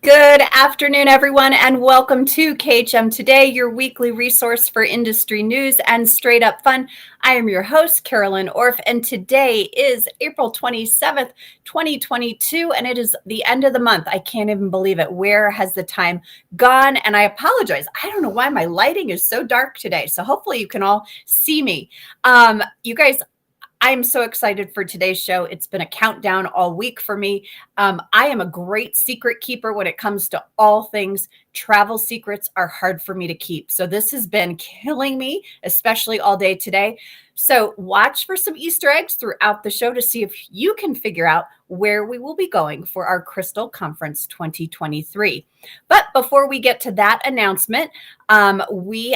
Good afternoon, everyone, and welcome to KHM Today, your weekly resource for industry news and straight up fun. I am your host, Carolyn Orff, and today is April 27th, 2022, and it is the end of the month. I can't even believe it. Where has the time gone? And I apologize. I don't know why my lighting is so dark today, so hopefully you can all see me. You guys, I'm so excited for today's show. It's been a countdown all week for me. I am a great secret keeper when it comes to all things travel. Secrets are hard for me to keep. So this has been killing me, especially all day today. So watch for some Easter eggs throughout the show to see if you can figure out where we will be going for our Crystal Conference 2023. But before we get to that announcement, I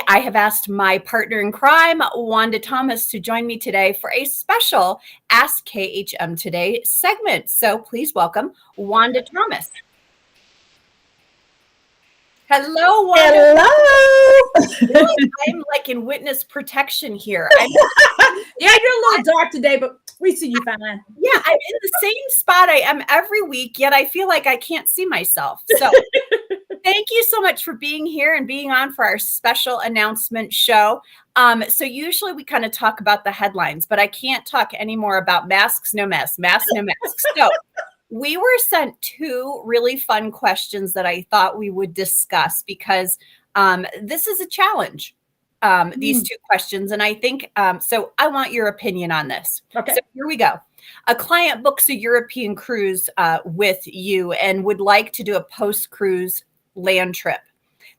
have asked my partner in crime, Wanda Thomas, to join me today for a special Ask KHM Today segment. So please welcome Wanda Thomas. Hello, Wanda. Hello. I'm like in witness protection here. Yeah, you're a little dark today, but we see you fine. Yeah, I'm in the same spot I am every week, yet I feel like I can't see myself. So thank you so much for being here and being on for our special announcement show. So usually we kind of talk about the headlines, but I can't talk anymore about masks, no masks, masks, no masks. So we were sent two really fun questions that I thought we would discuss because this is a challenge, these two questions. And I think, so I want your opinion on this. Okay. So here we go. A client books a European cruise with you and would like to do a post-cruise land trip.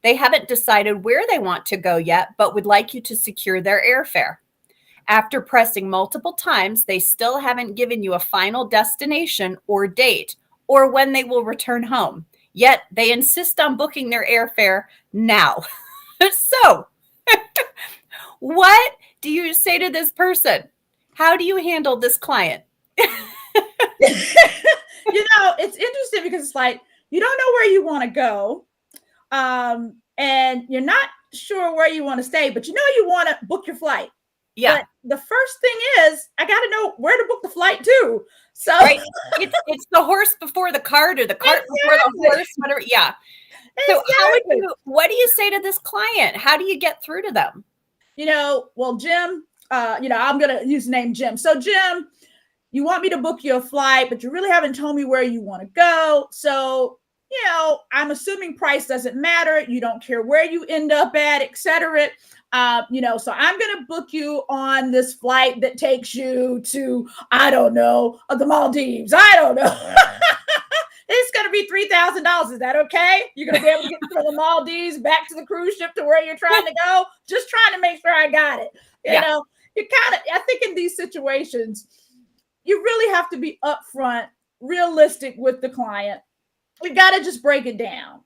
They haven't decided where they want to go yet, but would like you to secure their airfare. After pressing multiple times, they still haven't given you a final destination or date or when they will return home. Yet they insist on booking their airfare now. So what do you say to this person? How do you handle this client? It's interesting because it's like, you don't know where you want to go. And you're not sure where you want to stay, but you know you want to book your flight. Yeah. But the first thing is, I got to know where to book the flight to. So right. It's the horse before the cart or the cart before the horse, whatever. Yeah. So what do you say to this client? How do you get through to them? Well, Jim, I'm going to use the name Jim. So Jim, you want me to book you a flight, but you really haven't told me where you want to go. So, I'm assuming price doesn't matter. You don't care where you end up at, et cetera. So I'm going to book you on this flight that takes you to, I don't know, the Maldives. I don't know. It's going to be $3,000. Is that okay? You're going to be able to get from the Maldives back to the cruise ship to where you're trying to go? Just trying to make sure I got it. I think in these situations, you really have to be upfront, realistic with the client. We got to just break it down,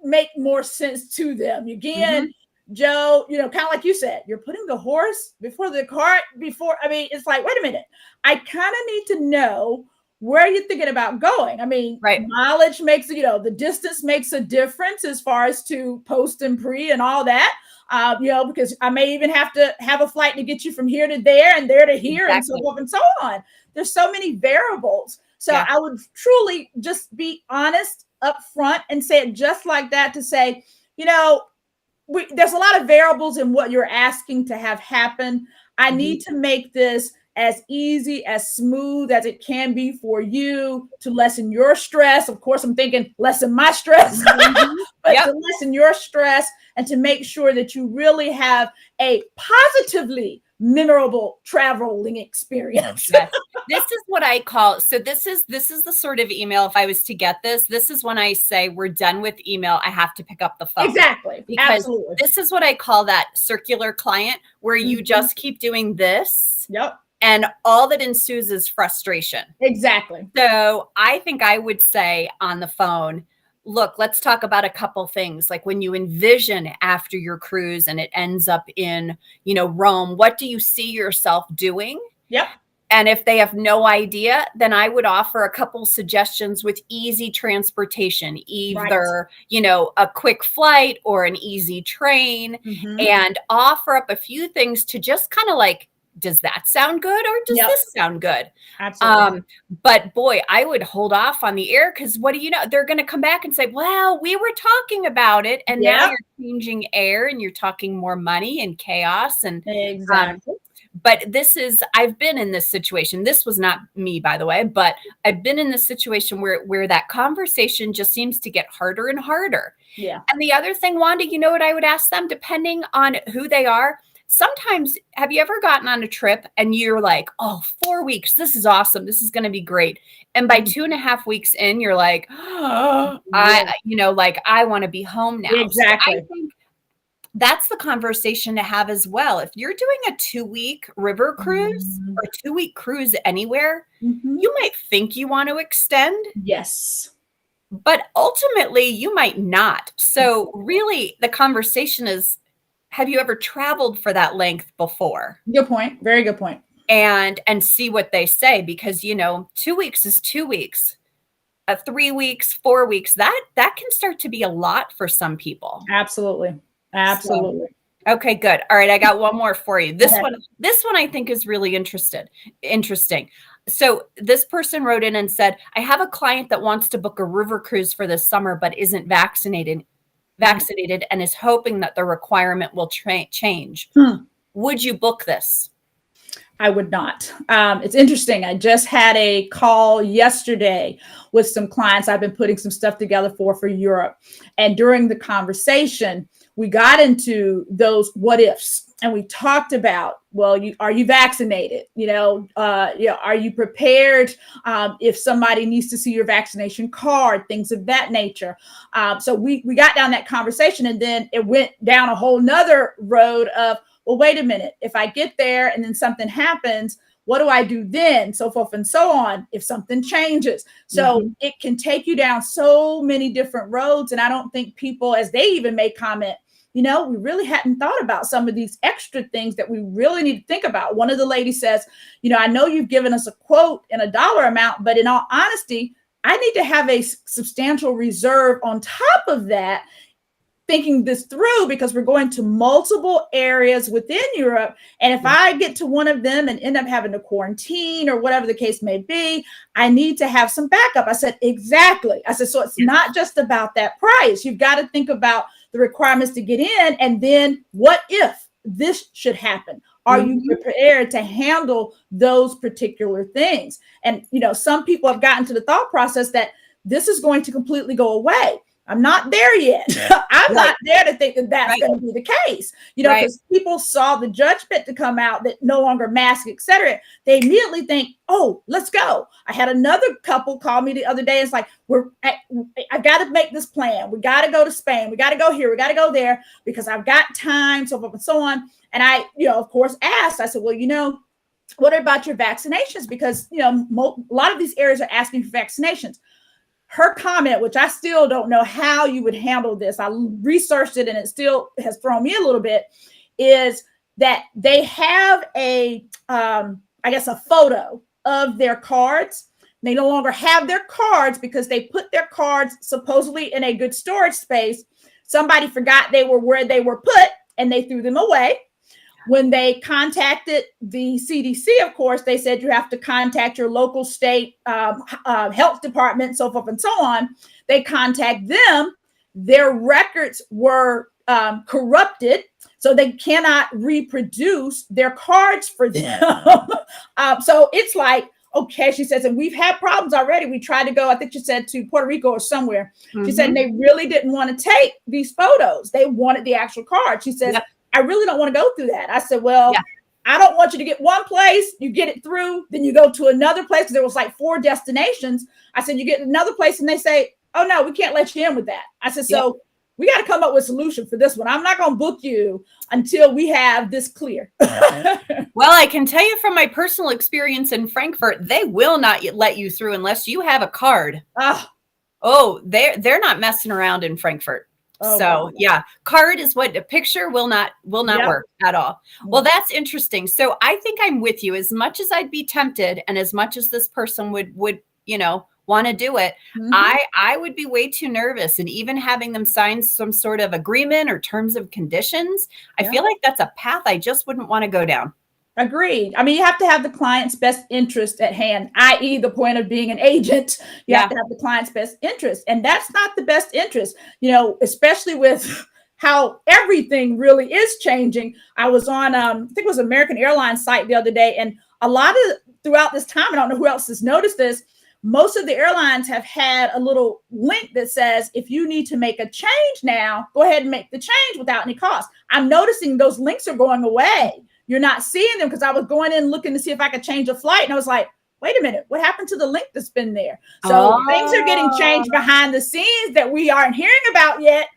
make more sense to them. Again, Joe, kind of like you said, you're putting the horse before the cart it's like, wait a minute. I kind of need to know where you're thinking about going. Right. Mileage makes, the distance makes a difference as far as to post and pre and all that. Because I may even have to have a flight to get you from here to there and there to here and so forth and so on. There's so many variables. So I would truly just be honest up front and say it just like that to say, there's a lot of variables in what you're asking to have happen. I need to make this as easy, as smooth as it can be for you to lessen your stress. Of course, I'm thinking lessen my stress, but to lessen your stress and to make sure that you really have a positively memorable traveling experience. Yes. This is what I call, so this is the sort of email, if I was to get this is when I say we're done with email, I have to pick up the phone. Exactly. Because absolutely. This is what I call that circular client where you just keep doing this. Yep. And all that ensues is frustration. Exactly. So I think I would say on the phone, look, let's talk about a couple things. Like when you envision after your cruise and it ends up in, Rome, what do you see yourself doing? Yep. And if they have no idea, then I would offer a couple suggestions with easy transportation, either, a quick flight or an easy train, and offer up a few things to just kind of like does that sound good, or does Yep. this sound good? Absolutely. But boy, I would hold off on the air, because what do you know? They're going to come back and say, well, we were talking about it, and now Yep. you're changing air and you're talking more money and chaos. And Exactly. but I've been in this situation. This was not me, by the way, but I've been in this situation where that conversation just seems to get harder and harder. Yeah. And the other thing, Wanda, you know what I would ask them, depending on who they are? Sometimes, have you ever gotten on a trip and you're like, oh, 4 weeks, this is awesome, this is going to be great. And by 2.5 weeks in, you're like, oh, I want to be home now. Exactly. So I think that's the conversation to have as well. If you're doing a 2-week river cruise or a 2-week cruise anywhere, you might think you want to extend. Yes. But ultimately, you might not. So really, the conversation is, have you ever traveled for that length before? Good point. Very good point. And see what they say, because 2 weeks is 2 weeks. 3 weeks, 4 weeks, that can start to be a lot for some people. Absolutely. Absolutely. So, okay, good. All right, I got one more for you. This one I think is really interesting. So this person wrote in and said, I have a client that wants to book a river cruise for this summer, but isn't vaccinated and is hoping that the requirement will change. Would you book this? I would not. It's interesting. I just had a call yesterday with some clients I've been putting some stuff together for Europe. And during the conversation, we got into those what ifs, and we talked about, well, are you vaccinated? Are you prepared if somebody needs to see your vaccination card, things of that nature. So we got down that conversation, and then it went down a whole nother road of, well, wait a minute, if I get there and then something happens, what do I do then? So forth and so on, if something changes. So it can take you down so many different roads. And I don't think people, as they even may comment, we really hadn't thought about some of these extra things that we really need to think about. One of the ladies says, I know you've given us a quote and a dollar amount, but in all honesty, I need to have a substantial reserve on top of that, thinking this through, because we're going to multiple areas within Europe. And if I get to one of them and end up having to quarantine or whatever the case may be, I need to have some backup. I said, exactly. I said, so it's not just about that price. You've got to think about the requirements to get in. And then what if this should happen? Are you prepared to handle those particular things? And, some people have gotten to the thought process that this is going to completely go away. I'm not there yet. I'm not there to think that that's going to be the case, because people saw the judgment to come out that no longer mask, et cetera. They immediately think, oh, let's go. I had another couple call me the other day. It's like, I got to make this plan. We got to go to Spain. We got to go here. We got to go there because I've got time, so forth and so on. And I, of course, asked, I said, well, what about your vaccinations? Because, a lot of these areas are asking for vaccinations. Her comment, which I still don't know how you would handle this, I researched it and it still has thrown me a little bit, is that they have a photo of their cards. They no longer have their cards because they put their cards supposedly in a good storage space. Somebody forgot they were where they were put and they threw them away. When they contacted the CDC, of course, they said you have to contact your local state health department, so forth and so on. They contact them. Their records were corrupted, so they cannot reproduce their cards for them. So it's like, okay, she says, and we've had problems already. We tried to go, I think she said, to Puerto Rico or somewhere. She said, and they really didn't want to take these photos. They wanted the actual card. She says, I really don't want to go through that. I said, well, I don't want you to get one place, you get it through, then you go to another place. There was like 4 destinations. I said, you get another place and they say, oh no, we can't let you in with that. I said, so we got to come up with a solution for this one. I'm not going to book you until we have this clear. Well, I can tell you from my personal experience in Frankfurt, they will not let you through unless you have a card. They're not messing around in Frankfurt. Card is what a picture will not work at all. Well, that's interesting. So I think I'm with you. As much as I'd be tempted, and as much as this person would want to do it, I would be way too nervous. And even having them sign some sort of agreement or terms of conditions, I feel like that's a path I just wouldn't want to go down. Agreed. I mean, you have to have the client's best interest at hand, i.e., the point of being an agent. You have to have the client's best interest. And that's not the best interest, especially with how everything really is changing. I was on, I think it was American Airlines site the other day, and a lot of throughout this time, I don't know who else has noticed this, most of the airlines have had a little link that says, if you need to make a change now, go ahead and make the change without any cost. I'm noticing those links are going away. You're not seeing them, because I was going in looking to see if I could change a flight, and I was like, wait a minute, what happened to the link that's been there? So things are getting changed behind the scenes that we aren't hearing about yet.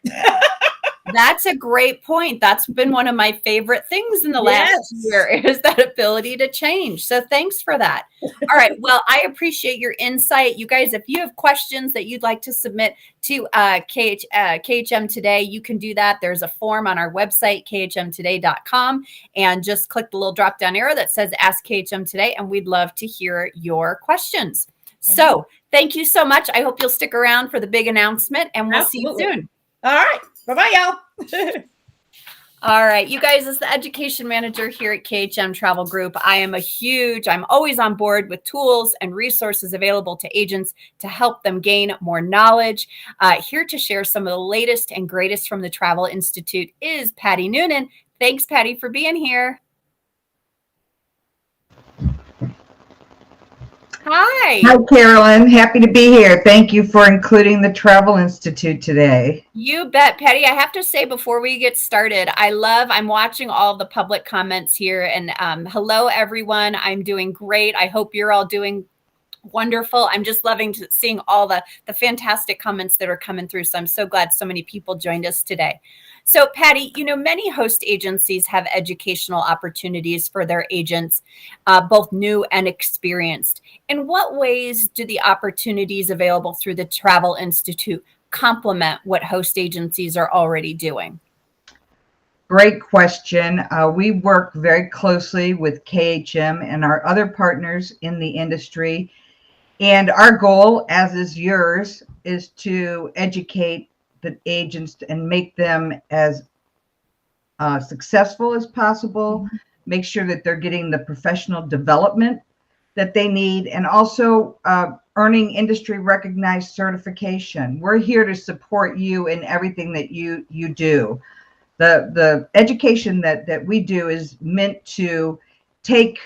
That's a great point. That's been one of my favorite things in the last year, is that ability to change. So thanks for that. All right. Well, I appreciate your insight. You guys, if you have questions that you'd like to submit to KHM Today, you can do that. There's a form on our website, khmtoday.com, and just click the little drop-down arrow that says Ask KHM Today, and we'd love to hear your questions. So thank you so much. I hope you'll stick around for the big announcement, and we'll see you soon. All right. Bye-bye, y'all. All right, you guys, as the education manager here at KHM Travel Group, I'm always on board with tools and resources available to agents to help them gain more knowledge. Here to share some of the latest and greatest from the Travel Institute is Patty Noonan. Thanks, Patty, for being here. Hi. Hi, Carolyn. Happy to be here. Thank you for including the Travel Institute today. You bet, Patty. I have to say before we get started, I'm watching all of the public comments here, and hello, everyone. I'm doing great. I hope you're all doing wonderful. I'm just loving seeing all the fantastic comments that are coming through. So I'm so glad so many people joined us today. So Patty, many host agencies have educational opportunities for their agents, both new and experienced. In what ways do the opportunities available through the Travel Institute complement what host agencies are already doing? Great question. We work very closely with KHM and our other partners in the industry. And our goal, as is yours, is to educate the agents and make them as successful as possible, make sure that they're getting the professional development that they need, and also earning industry recognized certification. We're here to support you in everything that you do. The education that we do is meant to take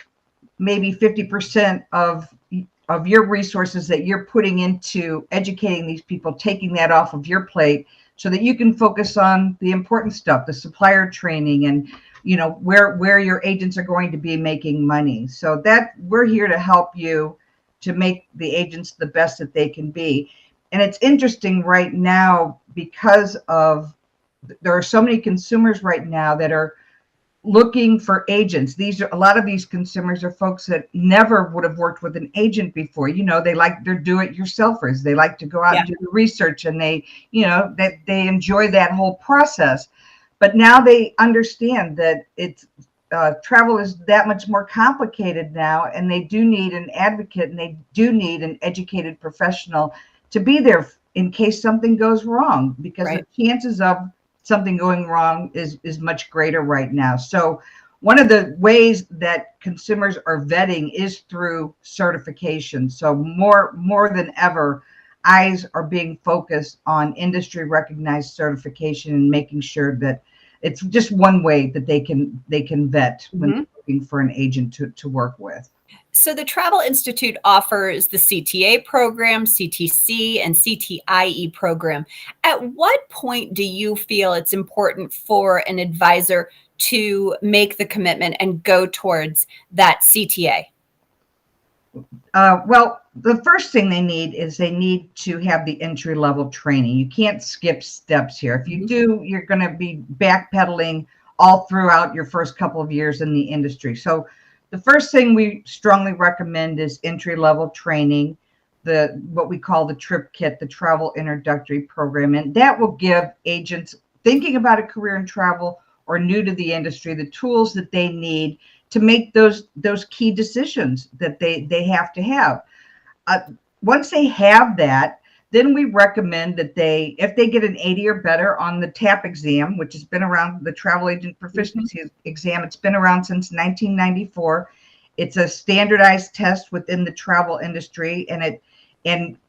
maybe 50% of your resources that you're putting into educating these people, taking that off of your plate so that you can focus on the important stuff, the supplier training, and where your agents are going to be making money. So that we're here to help you to make the agents the best that they can be. And it's interesting right now because there are so many consumers right now that are looking for agents. A lot of these consumers are folks that never would have worked with an agent before. They're do-it-yourselfers. They like to go out and do the research, and they enjoy that whole process. But now they understand that travel is that much more complicated now, and they do need an advocate, and they do need an educated professional to be there in case something goes wrong, because the chances of something going wrong is much greater right now. So one of the ways that consumers are vetting is through certification. So more than ever, eyes are being focused on industry recognized certification and making sure that it's just one way that they can vet when they're looking for an agent to work with. So the Travel Institute offers the CTA program, CTC, and CTIE program. At what point do you feel it's important for an advisor to make the commitment and go towards that CTA? Well, the first thing they need to have the entry-level training. You can't skip steps here. If you do, you're going to be backpedaling all throughout your first couple of years in the industry. So the first thing we strongly recommend is entry-level training, what we call the trip kit, the travel introductory program. And that will give agents thinking about a career in travel or new to the industry the tools that they need to make those key decisions that they have to have. Once they have that, Then we recommend that if they get an 80 or better on the TAP exam, which has been around, the travel agent proficiency exam, it's been around since 1994. It's a standardized test within the travel industry, and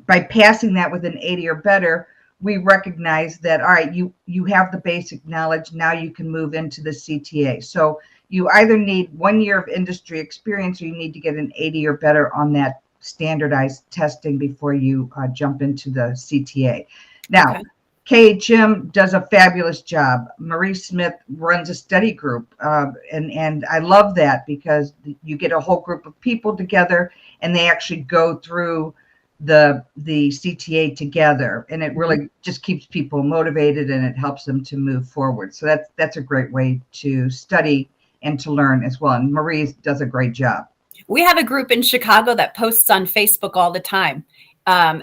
by passing that with an 80 or better, we recognize that, all right, you have the basic knowledge. Now you can move into the CTA. So you either need 1 year of industry experience, or you need to get an 80 or better on that standardized testing before you jump into the CTA. Now, KHM does a fabulous job. Marie Smith runs a study group, and I love that, because you get a whole group of people together and they actually go through the CTA together, and it really just keeps people motivated and it helps them to move forward. So that's a great way to study and to learn as well. And Marie does a great job. We have a group in Chicago that posts on Facebook all the time.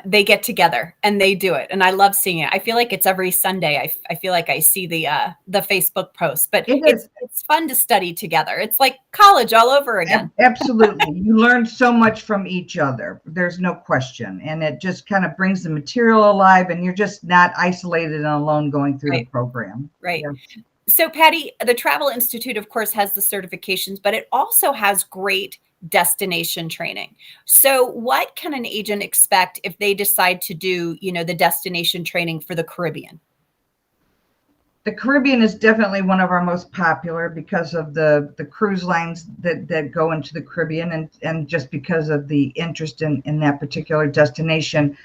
They get together and they do it, and I love seeing it. I feel like it's every Sunday. I feel like I see the Facebook post, but it's fun to study together. It's like college all over again. Absolutely. You learn so much from each other. There's no question. And it just kind of brings the material alive, and you're just not isolated and alone going through the program. Right. Yeah. So Patty, the Travel Institute, of course, has the certifications, but it also has great destination training. So what can an agent expect if they decide to do, the destination training for the Caribbean? The Caribbean is definitely one of our most popular because of the cruise lines that go into the Caribbean, and just because of the interest in that particular destination.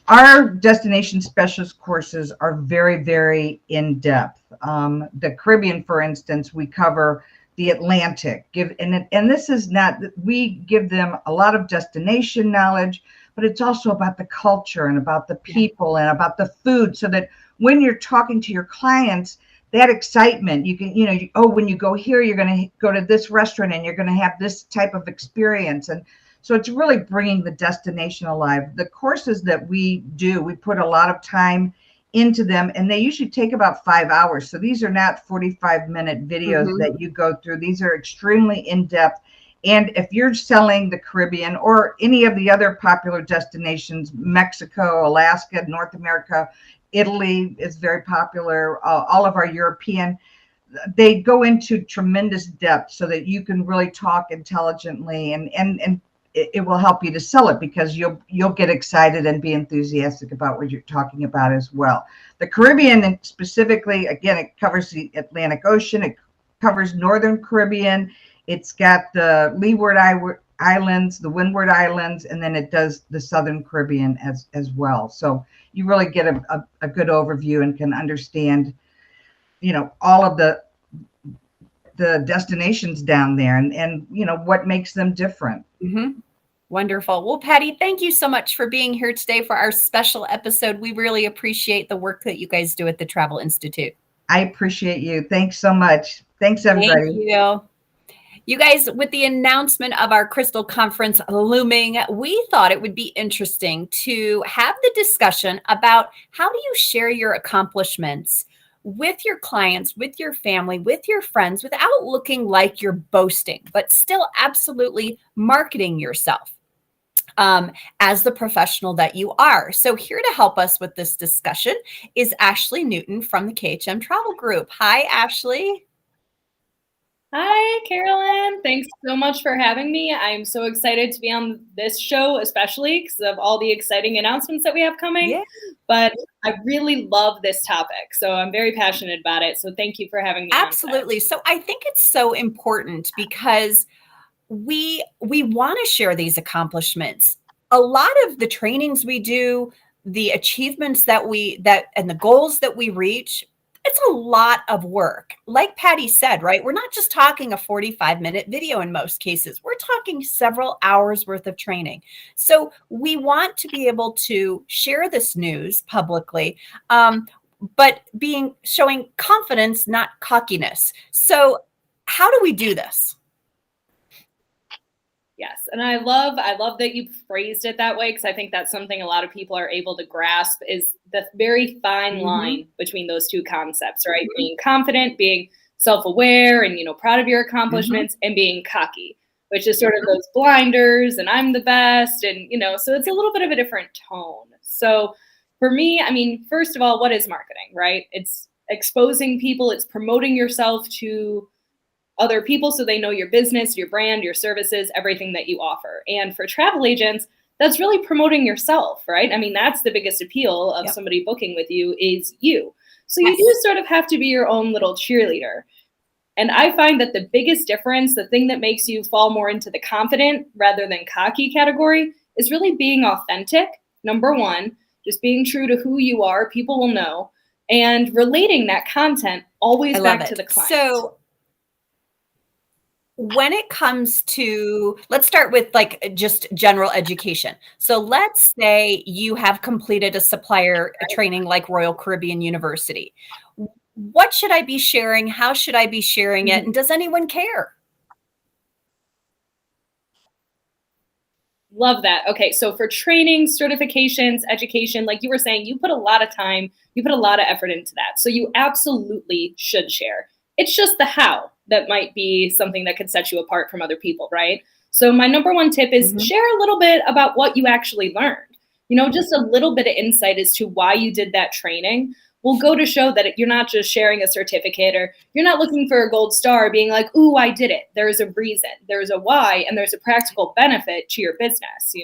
Our destination specialist courses are very, very in-depth. The Caribbean, for instance, we cover the Atlantic. And this is not, we give them a lot of destination knowledge, but it's also about the culture and about the people and about the food, so that when you're talking to your clients, that excitement, you can, when you go here, you're going to go to this restaurant and you're going to have this type of experience. And so it's really bringing the destination alive. The courses that we do, we put a lot of time into them, and they usually take about 5 hours. So these are not 45-minute videos that you go through. These are extremely in-depth. And if you're selling the Caribbean or any of the other popular destinations, Mexico, Alaska, North America, Italy is very popular, all of our European, they go into tremendous depth so that you can really talk intelligently, and it will help you to sell it, because you'll get excited and be enthusiastic about what you're talking about as well. The Caribbean, and specifically, again, it covers the Atlantic Ocean, it covers Northern Caribbean, it's got the Leeward Islands, the Windward Islands, and then it does the Southern Caribbean as well. So you really get a good overview and can understand, all of the destinations down there, and what makes them different. Wonderful. Well, Patty, thank you so much for being here today for our special episode. We really appreciate the work that you guys do at the Travel Institute. I appreciate you. Thanks so much. Thanks, everybody. Thank you. You guys, with the announcement of our Crystal Conference looming, we thought it would be interesting to have the discussion about how do you share your accomplishments with your clients, with your family, with your friends, without looking like you're boasting, but still absolutely marketing yourself as the professional that you are. So here to help us with this discussion is Ashley Newton from the KHM Travel Group. Hi, Ashley. Hi, Carolyn. Thanks so much for having me. I'm so excited to be on this show, especially because of all the exciting announcements that we have coming. Yeah. But I really love this topic, so I'm very passionate about it. So thank you for having me. Absolutely. So I think it's so important because we want to share these accomplishments. A lot of the trainings we do, the achievements and the goals that we reach, it's a lot of work. Like Patty said, right? We're not just talking a 45-minute video in most cases. We're talking several hours worth of training. So we want to be able to share this news publicly, but showing confidence, not cockiness. So how do we do this? Yes. And I love that you phrased it that way, because I think that's something a lot of people are able to grasp, is the very fine line between those two concepts, right? Being confident, being self-aware and, proud of your accomplishments, and being cocky. which is sort of those blinders and I'm the best. And, so it's a little bit of a different tone. So for me, I mean, first of all, what is marketing, right? It's exposing people, it's promoting yourself to other people so they know your business, your brand, your services, everything that you offer. And for travel agents, that's really promoting yourself, right? I mean, that's the biggest appeal of somebody booking with you is you. So you do sort of have to be your own little cheerleader. And I find that the biggest difference, the thing that makes you fall more into the confident rather than cocky category, is really being authentic. Number one, just being true to who you are, people will know, and relating that content always back to the client. So when it comes to, let's start with like just general education. So let's say you have completed a supplier training like Royal Caribbean University. What should I be sharing? How should I be sharing it? And does anyone care? Love that. Okay, so for training, certifications, education, like you were saying, you put a lot of time, you put a lot of effort into that. So you absolutely should share. It's just the how that might be something that could set you apart from other people, right? So my number one tip is share a little bit about what you actually learned. Just a little bit of insight as to why you did that training will go to show that you're not just sharing a certificate, or you're not looking for a gold star being like, ooh, I did it. There's a reason, there's a why, and there's a practical benefit to your business,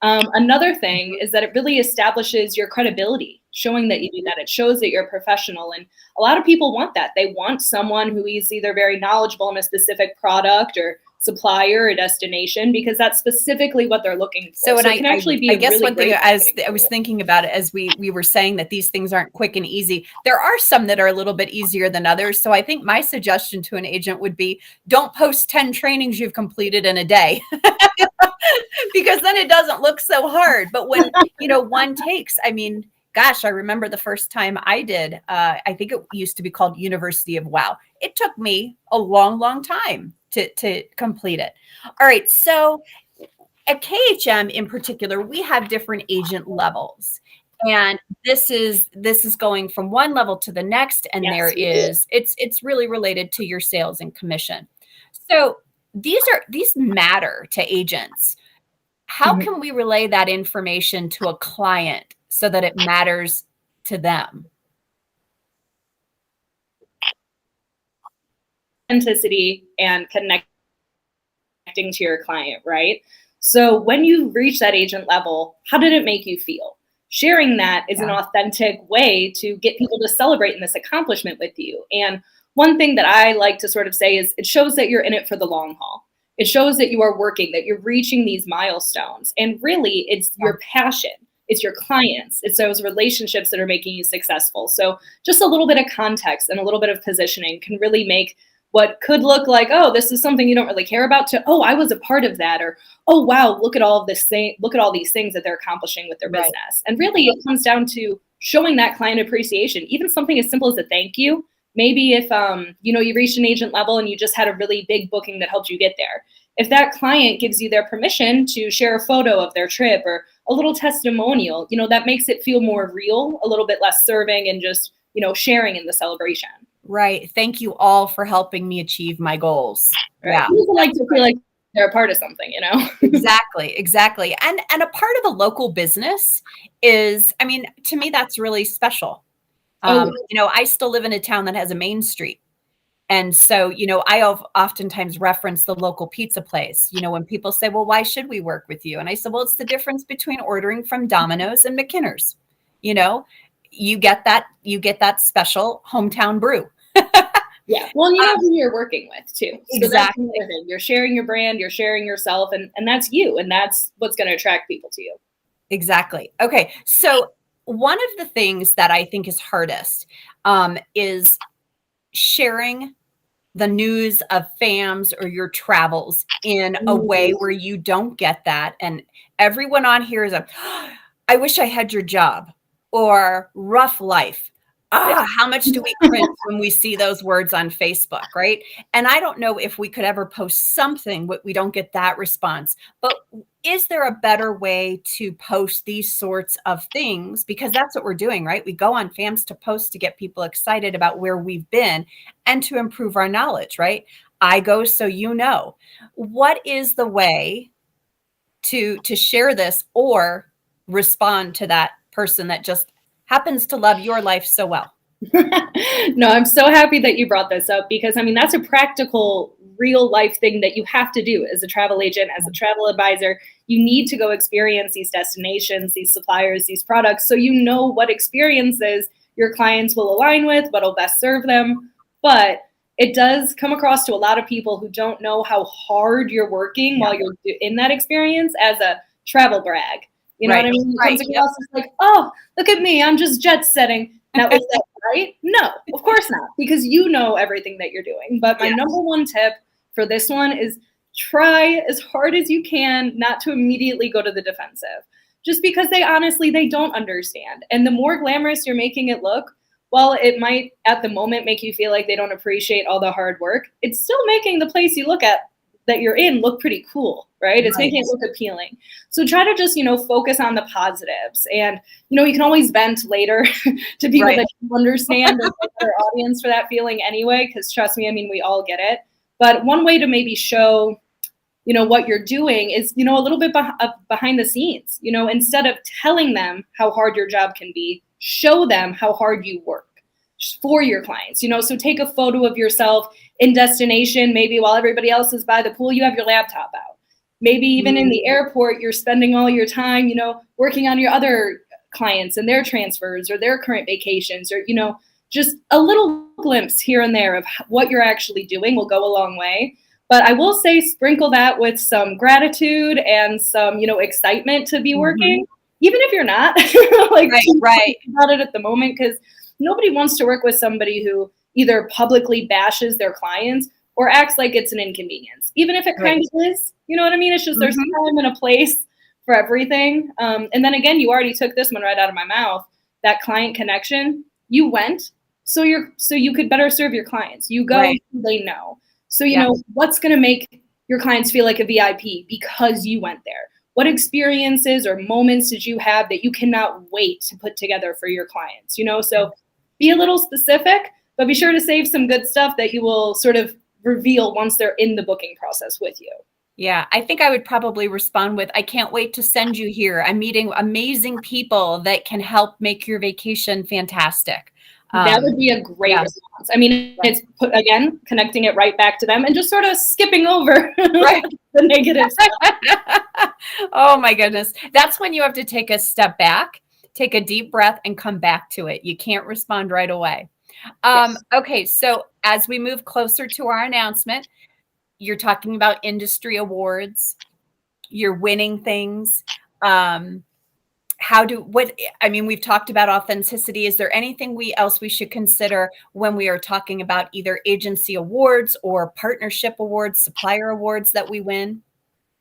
Another thing is that it really establishes your credibility, showing that you do that. It shows that you're a professional. And a lot of people want that. They want someone who is either very knowledgeable in a specific product or supplier or destination, because that's specifically what they're looking for. So, and it can actually be I guess really one thing as I was thinking about it, as we were saying that these things aren't quick and easy, there are some that are a little bit easier than others. So I think my suggestion to an agent would be, don't post 10 trainings you've completed in a day. Because then it doesn't look so hard. But when, one takes, I mean, gosh, I remember the first time I did, I think it used to be called University of Wow. It took me a long, long time to complete it. All right. So at KHM in particular, we have different agent levels. And this is going from one level to the next. And it's really related to your sales and commission. So these matter to agents. How can we relay that information to a client so that it matters to them? Authenticity and connecting to your client, right? So when you reach that agent level, how did it make you feel? Sharing that is an authentic way to get people to celebrate in this accomplishment with you. And one thing that I like to sort of say is it shows that you're in it for the long haul. It shows that you are working, that you're reaching these milestones. And really, it's your passion. It's your clients. It's those relationships that are making you successful. So just a little bit of context and a little bit of positioning can really make what could look like, oh, this is something you don't really care about, to, oh, I was a part of that, or, oh, wow, look at all this thing, look at all these things that they're accomplishing with their business. And really, it comes down to showing that client appreciation, even something as simple as a thank you. Maybe if, you reached an agent level and you just had a really big booking that helped you get there. If that client gives you their permission to share a photo of their trip or a little testimonial, that makes it feel more real, a little bit less serving and just, sharing in the celebration. Right. Thank you all for helping me achieve my goals. Right. Yeah. People like to feel like they're a part of something, Exactly. And a part of a local business is, I mean, to me, that's really special. I still live in a town that has a main street. And so, I oftentimes reference the local pizza place, when people say, well, why should we work with you? And I said, well, it's the difference between ordering from Domino's and McKinner's. You get that special hometown brew. Yeah. Well, you know who you're working with too. So exactly. You're sharing your brand, you're sharing yourself, and that's you. And that's what's going to attract people to you. Exactly. Okay. So one of the things that I think is hardest is sharing the news of FAMs or your travels in a way where you don't get that. And everyone on here is I wish I had your job, or rough life. How much do we cringe when we see those words on Facebook, right? And I don't know if we could ever post something, but we don't get that response. But is there a better way to post these sorts of things? Because that's what we're doing, right? We go on FAMs to post to get people excited about where we've been and to improve our knowledge, right? I go so you know. What is the way to share this or respond to that person that just happens to love your life so well? No, I'm so happy that you brought this up because, I mean, that's a practical, real life thing that you have to do as a travel agent, as a travel advisor. You need to go experience these destinations, these suppliers, these products, so you know what experiences your clients will align with, what will best serve them. But it does come across to a lot of people who don't know how hard you're working while you're in that experience as a travel brag. You know what I mean? It comes across as like, oh, look at me, I'm just jet setting. Now, is that right? No, of course not, because you know everything that you're doing. But my number one tip for this one is try as hard as you can not to immediately go to the defensive, just because they don't understand. And the more glamorous you're making it look, while it might at the moment make you feel like they don't appreciate all the hard work, it's still making the place you look at that you're in look pretty cool, right? It's making it look appealing. So try to just, focus on the positives. And, you can always vent later to people that you understand and their audience for that feeling anyway, because trust me, I mean, we all get it. But one way to maybe show, what you're doing is, a little bit behind the scenes, instead of telling them how hard your job can be, show them how hard you work for your clients, so take a photo of yourself in destination, maybe while everybody else is by the pool, you have your laptop out. Maybe even in the airport, you're spending all your time, working on your other clients and their transfers or their current vacations, or, just a little glimpse here and there of what you're actually doing will go a long way. But I will say sprinkle that with some gratitude and some, excitement to be working, even if you're not about it at the moment, because nobody wants to work with somebody who either publicly bashes their clients or acts like it's an inconvenience, even if it kind of is. You know what I mean? It's just there's time and a place for everything. And then again, you already took this one right out of my mouth. That client connection, you went so you could better serve your clients. You go, they know. So you know what's going to make your clients feel like a VIP because you went there. What experiences or moments did you have that you cannot wait to put together for your clients? So be a little specific, but be sure to save some good stuff that you will sort of reveal once they're in the booking process with you. Yeah, I think I would probably respond with, I can't wait to send you here. I'm meeting amazing people that can help make your vacation fantastic. That would be a great response. I mean, it's connecting it right back to them and just sort of skipping over the negative stuff. Oh my goodness. That's when you have to take a step back, take a deep breath, and come back to it. You can't respond right away. Okay, so as we move closer to our announcement, you're talking about industry awards, you're winning things. We've talked about authenticity. Is there anything else we should consider when we are talking about either agency awards or partnership awards, supplier awards that we win?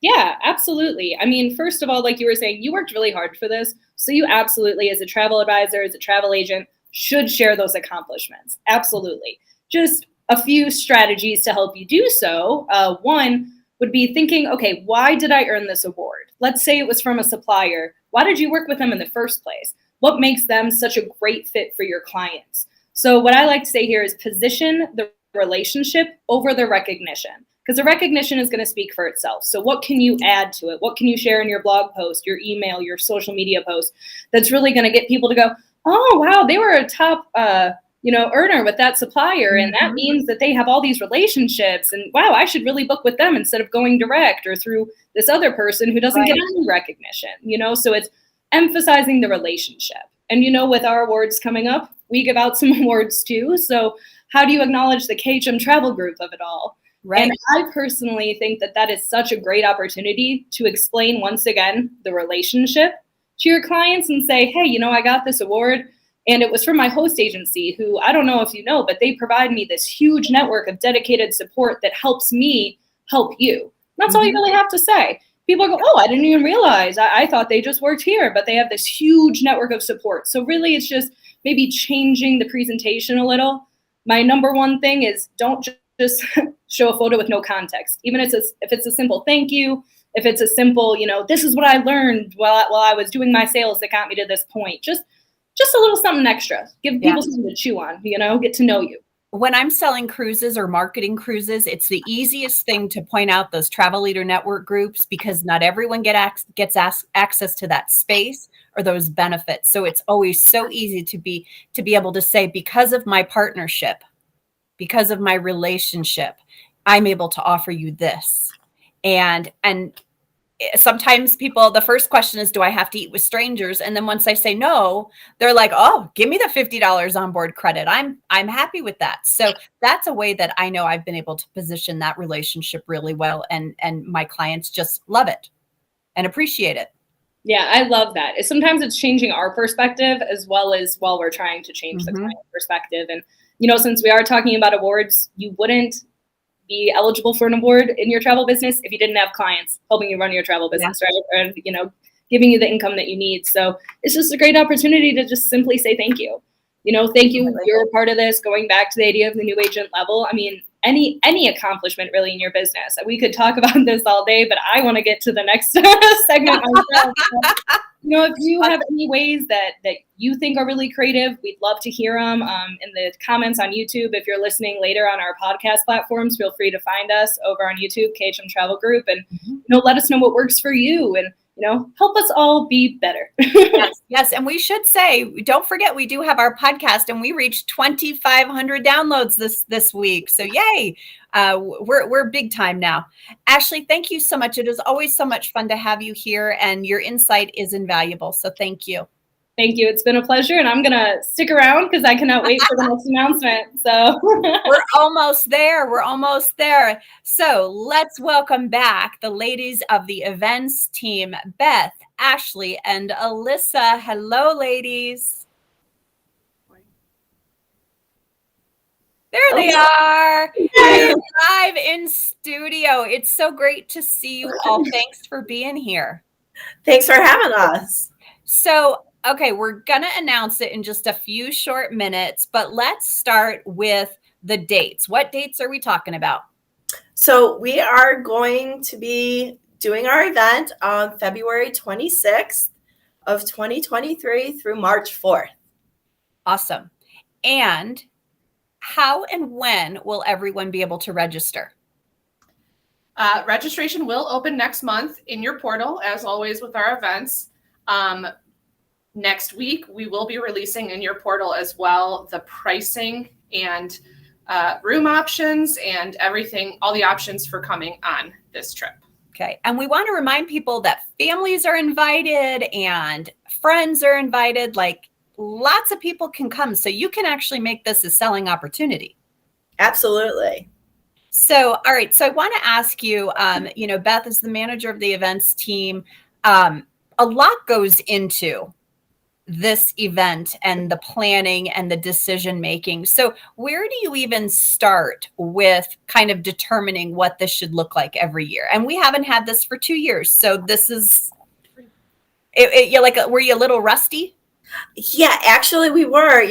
Yeah, absolutely. I mean, first of all, like you were saying, you worked really hard for this. So you absolutely, as a travel advisor, as a travel agent, should share those accomplishments. Absolutely. Just a few strategies to help you do so. One would be thinking, okay, why did I earn this award? Let's say it was from a supplier. Why did you work with them in the first place? What makes them such a great fit for your clients? So what I like to say here is position the relationship over the recognition, because the recognition is going to speak for itself. So what can you add to it? What can you share in your blog post, your email, your social media post that's really going to get people to go, oh, wow, they were a top earner with that supplier. And that means that they have all these relationships. And wow, I should really book with them instead of going direct or through this other person who doesn't get any recognition, So it's emphasizing the relationship. And, with our awards coming up, we give out some awards too. So how do you acknowledge the KHM Travel Group of it all? Right. And I personally think that is such a great opportunity to explain once again the relationship to your clients and say, hey, I got this award. And it was from my host agency who, I don't know if you know, but they provide me this huge network of dedicated support that helps me help you. That's all you really have to say. People go, oh, I didn't even realize. I thought they just worked here, but they have this huge network of support. So really, it's just maybe changing the presentation a little. My number one thing is don't just show a photo with no context. Even if it's a simple thank you, if it's a simple, this is what I learned while I was doing my sales that got me to this point. Just a little something extra. Give people something to chew on, get to know you. when I'm selling cruises or marketing cruises, it's the easiest thing to point out those travel leader network groups, because not everyone gets access to that space or those benefits. So it's always so easy to be able to say, because of my partnership, because of my relationship, I'm able to offer you this. And sometimes people, the first question is, do I have to eat with strangers? And then once I say no, they're like, oh, give me the $50 onboard credit. I'm happy with that. So that's a way that I know I've been able to position that relationship really well. And my clients just love it and appreciate it. Yeah, I love that. Sometimes it's changing our perspective as well as while we're trying to change the client perspective. And, since we are talking about awards, you wouldn't be eligible for an award in your travel business if you didn't have clients helping you run your travel business, right? Or, giving you the income that you need. So it's just a great opportunity to just simply say thank you. Thank you. You're a part of this. Going back to the idea of the new agent level. I mean, any accomplishment really in your business. We could talk about this all day, but I want to get to the next segment myself. So, if you have any ways that you think are really creative, we'd love to hear them in the comments on YouTube. If you're listening later on our podcast platforms, feel free to find us over on YouTube, KHM Travel Group, and let us know what works for you, and help us all be better. Yes. And we should say, don't forget, we do have our podcast, and we reached 2,500 downloads this week. So yay. We're big time now. Ashley, thank you so much. It is always so much fun to have you here, and your insight is invaluable. So thank you. Thank you. It's been a pleasure, and I'm going to stick around because I cannot wait for the next announcement. So We're almost there. So let's welcome back the ladies of the events team, Beth, Ashley, and Alyssa. Hello, ladies. There they are. They're live in studio. It's so great to see you all. Thanks for being here. Thanks for having us. So, okay, we're going to announce it in just a few short minutes, but let's start with the dates. What dates are we talking about? So we are going to be doing our event on February 26th of 2023 through March 4th. Awesome. And how and when will everyone be able to register? Registration will open next month in your portal, as always with our events. Next week, we will be releasing in your portal as well the pricing and room options and everything, all the options for coming on this trip. Okay. And we want to remind people that families are invited and friends are invited. Like, lots of people can come. So you can actually make this a selling opportunity. Absolutely. So, all right. So I want to ask you, Beth is the manager of the events team. A lot goes into this event and the planning and the decision making. So where do you even start with kind of determining what this should look like every year? And we haven't had this for 2 years. So this is, were you a little rusty? Yeah, actually we were,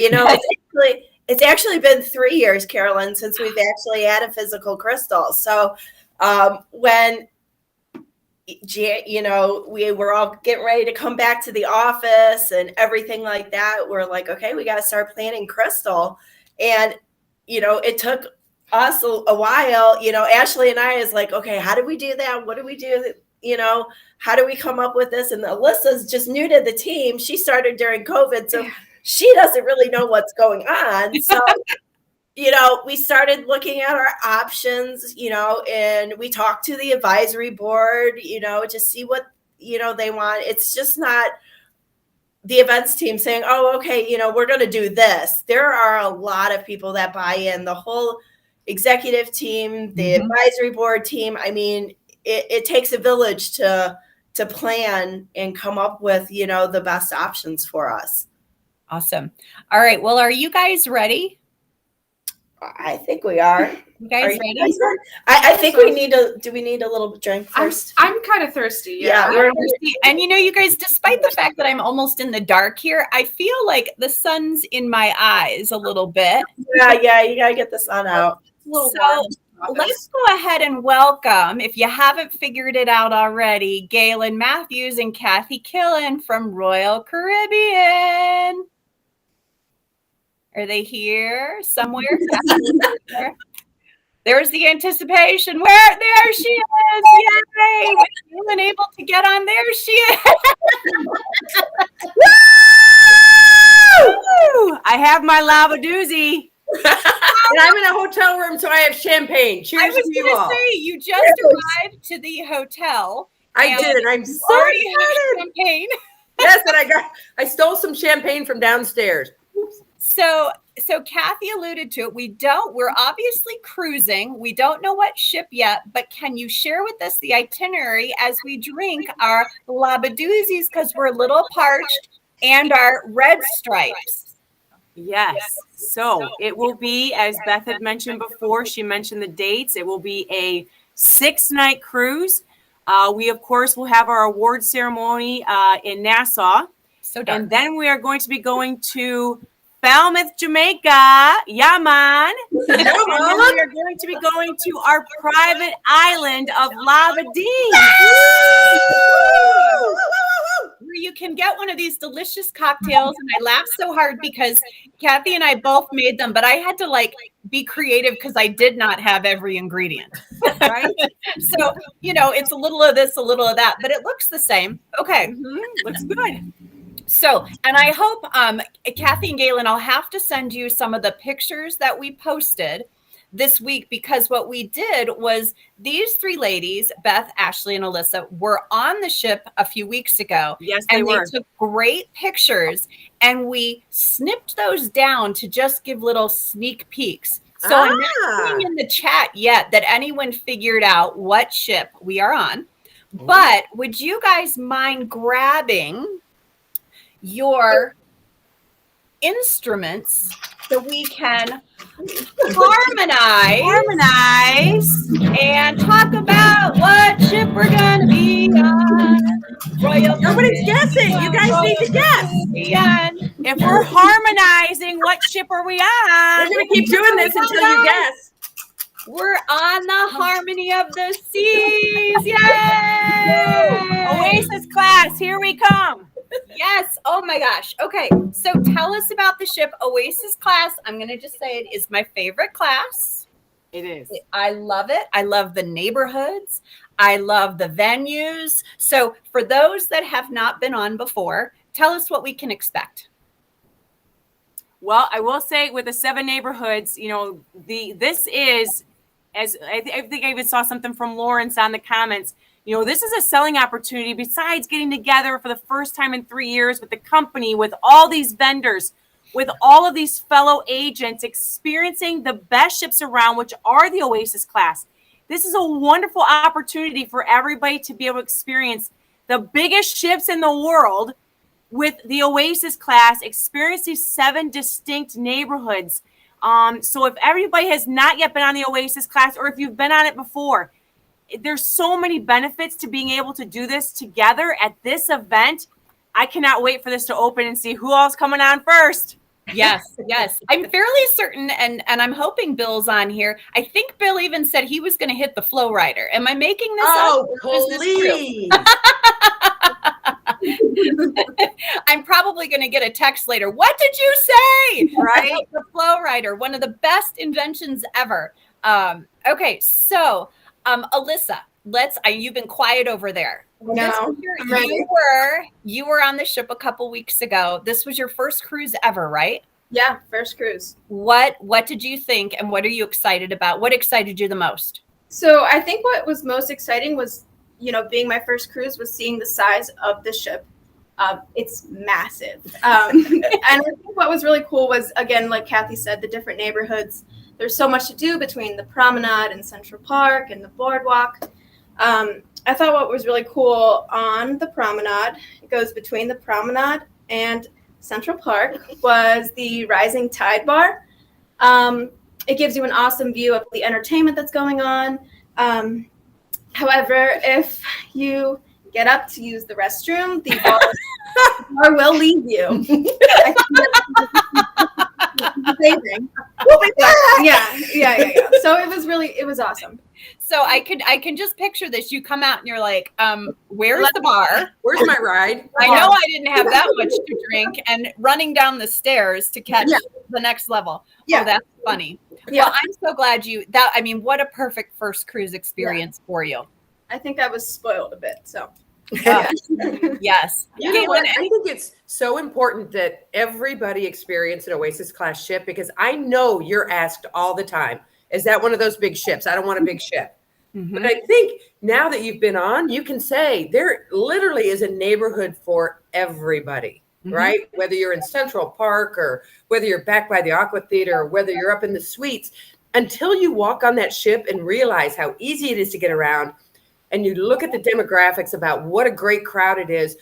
it's actually been 3 years, Carolyn, since we've actually had a physical crystal. So when we were all getting ready to come back to the office and everything like that, we're like, okay, we got to start planning crystal. And, it took us a while, Ashley and I is like, okay, how do we do that? What do we do? How do we come up with this? And Alyssa's just new to the team. She started during COVID, so she doesn't really know what's going on. So, we started looking at our options, and we talked to the advisory board, to see what, they want. It's just not the events team saying, oh, okay, we're going to do this. There are a lot of people that buy in, the whole executive team, the advisory board team. I mean, it takes a village to plan and come up with, the best options for us. Awesome. All right. Well, are you guys ready? I think we are. You guys ready? I think we need do we need a little drink first? I'm kind of thirsty. Yeah. We're thirsty. And you guys, despite the fact that I'm almost in the dark here, I feel like the sun's in my eyes a little bit. Yeah, you gotta get the sun out. So let's go ahead and welcome, if you haven't figured it out already, Galen Matthews and Kathy Killen from Royal Caribbean. Are they here somewhere? There's the anticipation. There she is. Yay. Was Killen able to get on? There she is. Woo! I have my lava doozy. And I'm in a hotel room, so I have champagne. Cheers I was to you going to all. say, you just arrived to the hotel. I did. I'm so Already excited. have champagne. Yes, and I stole some champagne from downstairs. So Kathy alluded to it. We're obviously cruising. We don't know what ship yet, but can you share with us the itinerary as we drink our labadoozies because we're a little parched and our red stripes? Yes. So it will be, as Beth had mentioned before, she mentioned the dates. It will be a 6-night cruise. We, of course, will have our award ceremony in Nassau. So dark. And then we are going to be going to Falmouth, Jamaica. Yeah, man. And then we are going to be going to our private island of Labadee. Where you can get one of these delicious cocktails. And I laughed so hard because Kathy and I both made them, but I had to be creative because I did not have every ingredient. Right? So, it's a little of this, a little of that, but it looks the same. Okay. Mm-hmm. Looks good. So, and I hope, Kathy and Galen, I'll have to send you some of the pictures that we posted this week, because what we did was these 3 ladies, Beth, Ashley, and Alyssa, were on the ship a few weeks ago. Yes, they were. They took great pictures, and we snipped those down to just give little sneak peeks. So I'm not seeing in the chat yet that anyone figured out what ship we are on. But would you guys mind grabbing your instruments so we can harmonize and talk about what ship we're gonna be on? Nobody's guessing. You guys need to guess. If we're harmonizing, what ship are we on? We're going to keep doing this until you guess. We're on the Harmony of the Seas. Yay! Oasis Class, here we come. Yes. Oh my gosh. Okay. So tell us about the ship Oasis Class. I'm going to just say it is my favorite class. It is. I love it. I love the neighborhoods. I love the venues. So for those that have not been on before, tell us what we can expect. Well, I will say with the 7 neighborhoods, this is, as I think I even saw something from Lawrence on the comments, this is a selling opportunity besides getting together for the first time in 3 years with the company, with all these vendors, with all of these fellow agents, experiencing the best ships around, which are the Oasis Class. This is a wonderful opportunity for everybody to be able to experience the biggest ships in the world with the Oasis Class, experience these 7 distinct neighborhoods. So if everybody has not yet been on the Oasis Class, or if you've been on it before, there's so many benefits to being able to do this together at this event. I cannot wait for this to open and see who all's coming on first. Yes. I'm fairly certain, and I'm hoping Bill's on here. I think Bill even said he was going to hit the flow rider. Am I making this up? Please. I'm probably going to get a text later. What did you say? Right? The flow rider, one of the best inventions ever. Okay, so Alyssa, you've been quiet over there. No, You were on the ship a couple weeks ago. This was your first cruise ever, right? Yeah, first cruise. What did you think, and what are you excited about? What excited you the most? So I think what was most exciting was, being my first cruise, was seeing the size of the ship. It's massive. And I think what was really cool was, again, like Kathy said, the different neighborhoods. There's so much to do between the promenade and Central Park and the boardwalk. I thought what was really cool on the promenade, it goes between the promenade and Central Park, was the Rising Tide Bar. It gives you an awesome view of the entertainment that's going on. However, if you get up to use the restroom, the bar will leave you. Same thing. We'll be back. Yeah. So it was awesome. So I can just picture this. You come out and you're like, where's the bar? Where's my ride? I know I didn't have that much to drink, and running down the stairs to catch the next level. Yeah. Oh, that's funny. Yeah. Well, I'm so glad what a perfect first cruise experience for you. I think I was spoiled a bit. So yes. You know what? I think it's so important that everybody experience an Oasis class ship, because I know you're asked all the time, is that one of those big ships? I don't want a big ship. Mm-hmm. But I think now that you've been on, you can say there literally is a neighborhood for everybody, right? Whether you're in Central Park or whether you're back by the Aqua Theater or whether you're up in the suites, until you walk on that ship and realize how easy it is to get around, and you look at the demographics about what a great crowd it is,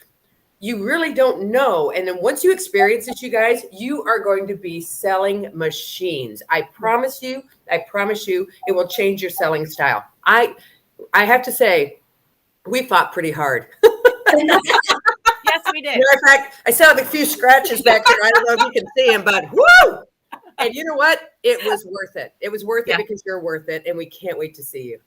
you really don't know. And then once you experience it, you guys, you are going to be selling machines. I promise you, it will change your selling style. I have to say, we fought pretty hard. Yes, we did. In fact, I still have a few scratches back there. I don't know if you can see them, but woo! And you know what? It was worth it. It was worth it because you're worth it, and we can't wait to see you.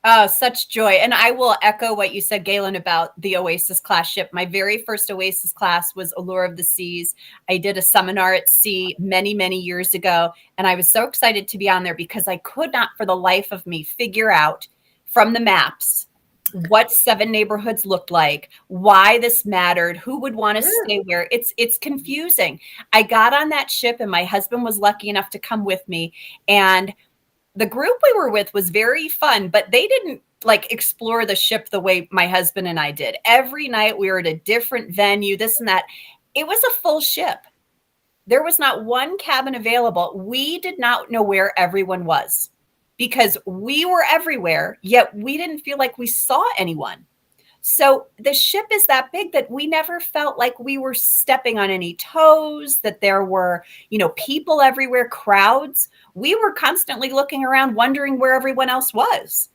Oh, such joy. And I will echo what you said, Galen, about the Oasis class ship. My very first Oasis class was Allure of the Seas. I did a seminar at sea many, many years ago. And I was so excited to be on there because I could not for the life of me figure out from the maps what 7 neighborhoods looked like, why this mattered, who would want to stay where. It's confusing. I got on that ship and my husband was lucky enough to come with me. And the group we were with was very fun, but they didn't like explore the ship the way my husband and I did. Every night we were at a different venue, this and that. It was a full ship. There was not one cabin available. We did not know where everyone was because we were everywhere, yet we didn't feel like we saw anyone. So the ship is that big that we never felt like we were stepping on any toes, that there were, people everywhere, crowds. We were constantly looking around, wondering where everyone else was.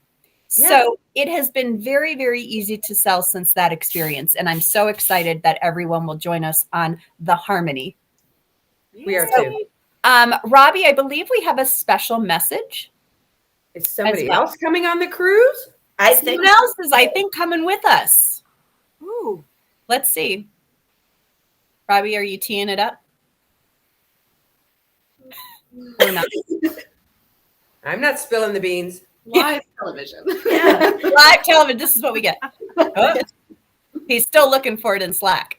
Yeah. So it has been very, very easy to sell since that experience. And I'm so excited that everyone will join us on the Harmony. We are too. Robbie, I believe we have a special message. Is somebody else coming on the cruise? Someone else is, I think, coming with us. Ooh, let's see. Robbie, are you teeing it up? Or not? I'm not spilling the beans. Live television. Yeah, live television. This is what we get. Oh, he's still looking for it in Slack.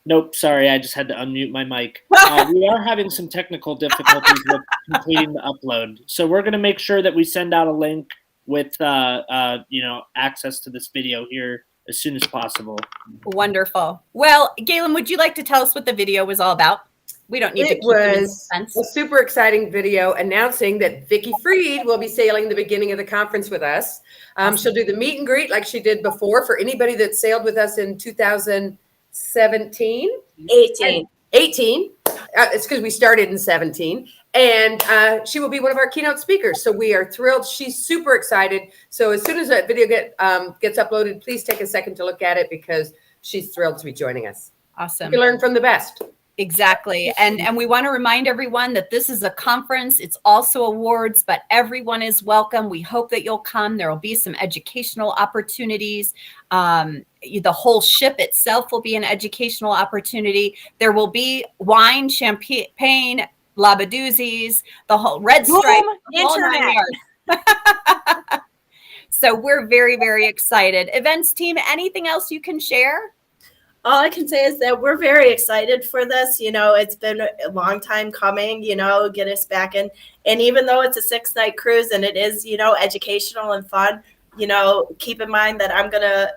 Nope, sorry, I just had to unmute my mic. We are having some technical difficulties with completing the upload. So we're going to make sure that we send out a link with access to this video here as soon as possible. Wonderful. Well, Galen, would you like to tell us what the video was all about? We don't need to keep it in suspense. A super exciting video announcing that Vicki Freed will be sailing the beginning of the conference with us. Awesome. She'll do the meet and greet like she did before for anybody that sailed with us in 2017. 18. It's because we started in 17. And she will be one of our keynote speakers. So we are thrilled. She's super excited. So as soon as that video gets uploaded, please take a second to look at it because she's thrilled to be joining us. Awesome. You learn from the best. Exactly. And we want to remind everyone that this is a conference. It's also awards, but everyone is welcome. We hope that you'll come. There will be some educational opportunities. The whole ship itself will be an educational opportunity. There will be wine, champagne, labadoozies, the whole red stripe, internet. So we're very, very excited. Events team, anything else you can share? All I can say is that we're very excited for this. It's been a long time coming, get us back in. And even though it's a 6-night cruise and it is, educational and fun, keep in mind that I'm going to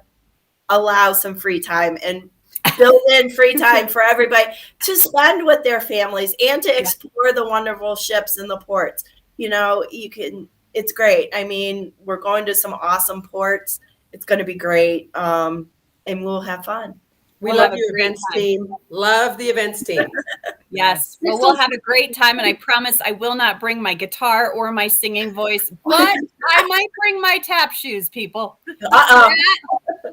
allow some free time and build in free time for everybody to spend with their families and to explore the wonderful ships and the ports. It's great. I mean, we're going to some awesome ports. It's going to be great. And we'll have fun. We love your events team. Love the events team. Yes. Well, we'll have a great time. And I promise I will not bring my guitar or my singing voice, but I might bring my tap shoes, people.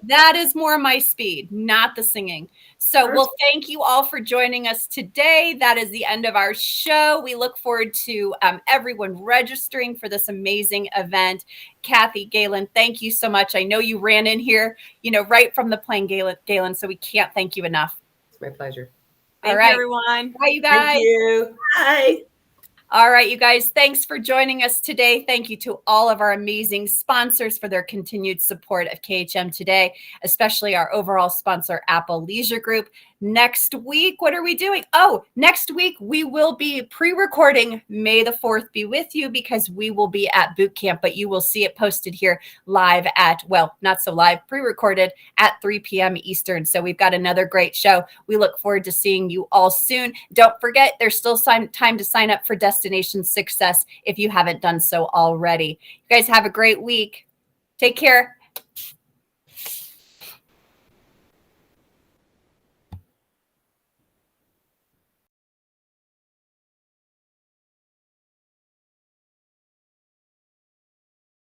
That is more my speed, not the singing. So well, thank you all for joining us today. That is the end of our show. We look forward to everyone registering for this amazing event. Kathy, Galen, thank you so much. I know you ran in here, right from the plane, Galen, so we can't thank you enough. It's my pleasure. Thank you, everyone. Bye, you guys. Thank you. Bye. All right, you guys, thanks for joining us today. Thank you to all of our amazing sponsors for their continued support of KHM Today, especially our overall sponsor, Apple Leisure Group. Next week, what are we doing? Oh, next week, we will be pre-recording May the 4th Be With You, because we will be at boot camp, but you will see it posted here live at, well, not so live, pre-recorded at 3 p.m. Eastern. So we've got another great show. We look forward to seeing you all soon. Don't forget, there's still time to sign up for Destination Success if you haven't done so already. You guys have a great week. Take care.